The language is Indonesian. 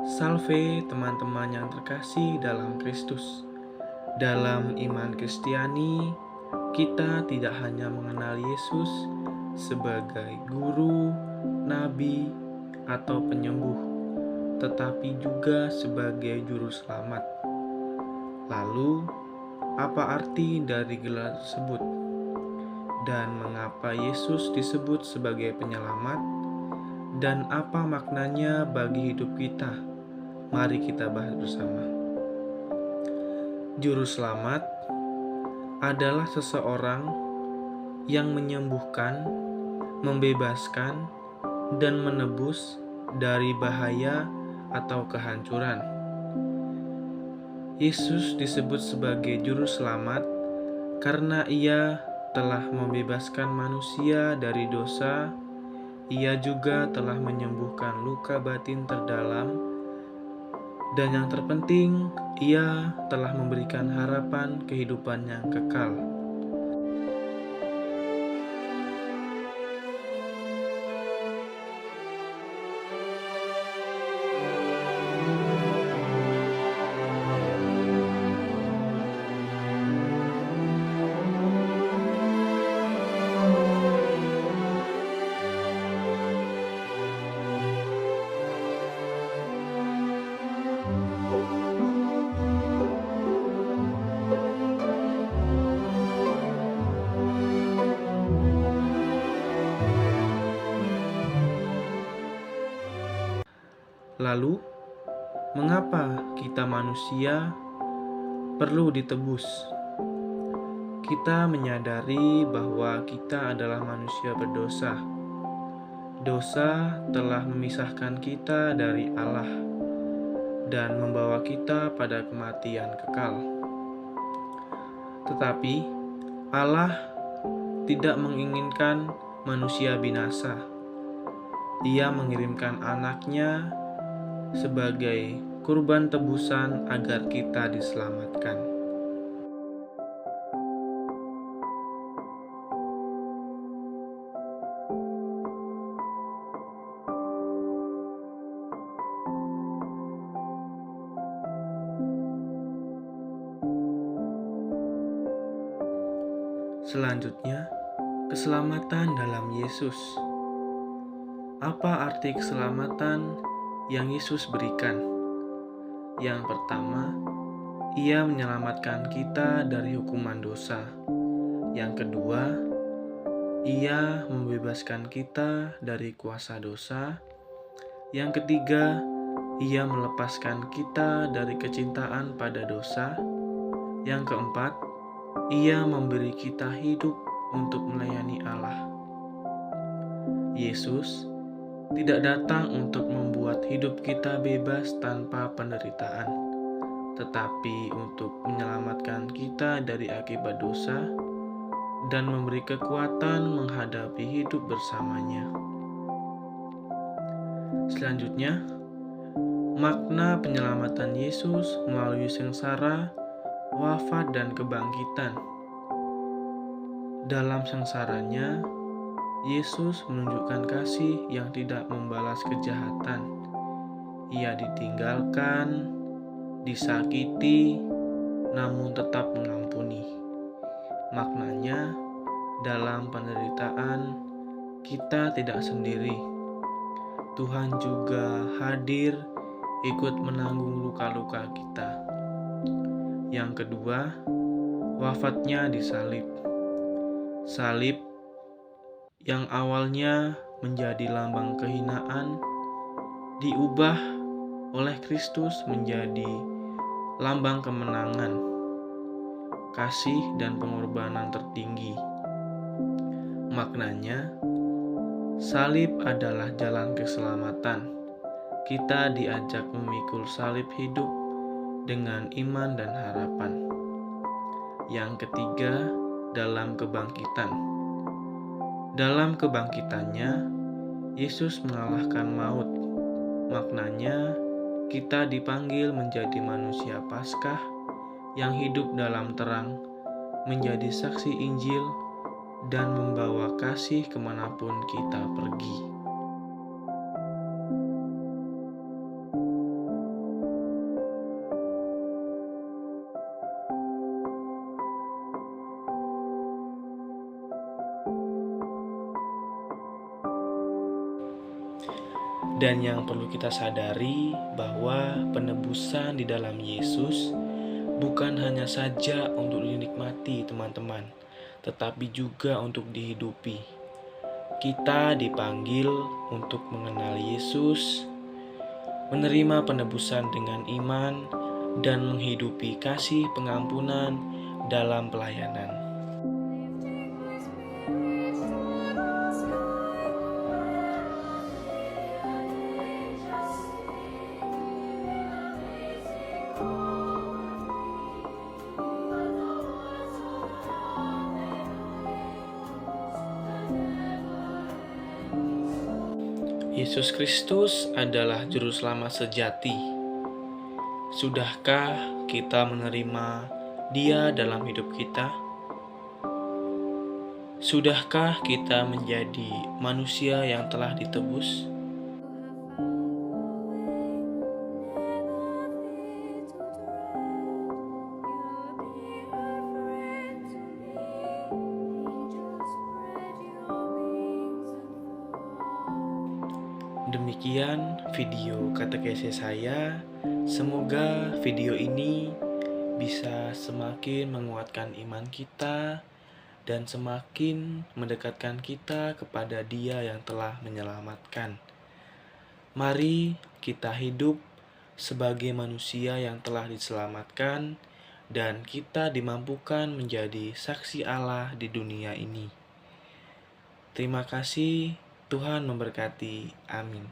Salve teman-teman yang terkasih dalam Kristus. Dalam iman Kristiani, kita tidak hanya mengenal Yesus sebagai guru, nabi, atau penyembuh, tetapi juga sebagai juru selamat. Lalu, apa arti dari gelar tersebut? Dan mengapa Yesus disebut sebagai penyelamat? Dan apa maknanya bagi hidup kita? Mari kita bahas bersama. Juru selamat adalah seseorang yang menyembuhkan, membebaskan, dan menebus dari bahaya atau kehancuran. Yesus disebut sebagai juru selamat karena ia telah membebaskan manusia dari dosa. Ia juga telah menyembuhkan luka batin terdalam, dan yang terpenting, ia telah memberikan harapan kehidupan yang kekal. Lalu, mengapa kita manusia perlu ditebus? Kita menyadari bahwa kita adalah manusia berdosa. Dosa telah memisahkan kita dari Allah dan membawa kita pada kematian kekal. Tetapi Allah tidak menginginkan manusia binasa. Ia mengirimkan anaknya sebagai kurban tebusan agar kita diselamatkan. Selanjutnya, keselamatan dalam Yesus. Apa arti keselamatan yang Yesus berikan? Yang pertama, Ia menyelamatkan kita dari hukuman dosa. Yang kedua, Ia membebaskan kita dari kuasa dosa. Yang ketiga, Ia melepaskan kita dari kecintaan pada dosa. Yang keempat, Ia memberi kita hidup untuk melayani Allah. Yesus tidak datang untuk membuat hidup kita bebas tanpa penderitaan, tetapi untuk menyelamatkan kita dari akibat dosa dan memberi kekuatan menghadapi hidup bersamanya. Selanjutnya, makna penyelamatan Yesus melalui sengsara, wafat, dan kebangkitan. Dalam sengsaranya, Yesus menunjukkan kasih yang tidak membalas kejahatan. Ia ditinggalkan, disakiti, namun tetap mengampuni. Maknanya, dalam penderitaan, kita tidak sendiri. Tuhan juga hadir ikut menanggung luka-luka kita. Yang kedua, wafatnya di salib. Salib yang awalnya menjadi lambang kehinaan diubah oleh Kristus menjadi lambang kemenangan, kasih, dan pengorbanan tertinggi. Maknanya, salib adalah jalan keselamatan. Kita diajak memikul salib hidup dengan iman dan harapan. Yang ketiga, dalam kebangkitan. Dalam kebangkitannya, Yesus mengalahkan maut. Maknanya, kita dipanggil menjadi manusia Paskah yang hidup dalam terang, menjadi saksi Injil, dan membawa kasih kemanapun kita pergi. Dan yang perlu kita sadari bahwa penebusan di dalam Yesus bukan hanya saja untuk dinikmati teman-teman, tetapi juga untuk dihidupi. Kita dipanggil untuk mengenal Yesus, menerima penebusan dengan iman, dan menghidupi kasih pengampunan dalam pelayanan. Yesus Kristus adalah Juru Selamat sejati. Sudahkah kita menerima Dia dalam hidup kita? Sudahkah kita menjadi manusia yang telah ditebus? Demikian video katekese saya. Semoga video ini bisa semakin menguatkan iman kita dan semakin mendekatkan kita kepada Dia yang telah menyelamatkan. Mari kita hidup sebagai manusia yang telah diselamatkan dan kita dimampukan menjadi saksi Allah di dunia ini. Terima kasih. Tuhan memberkati. Amin.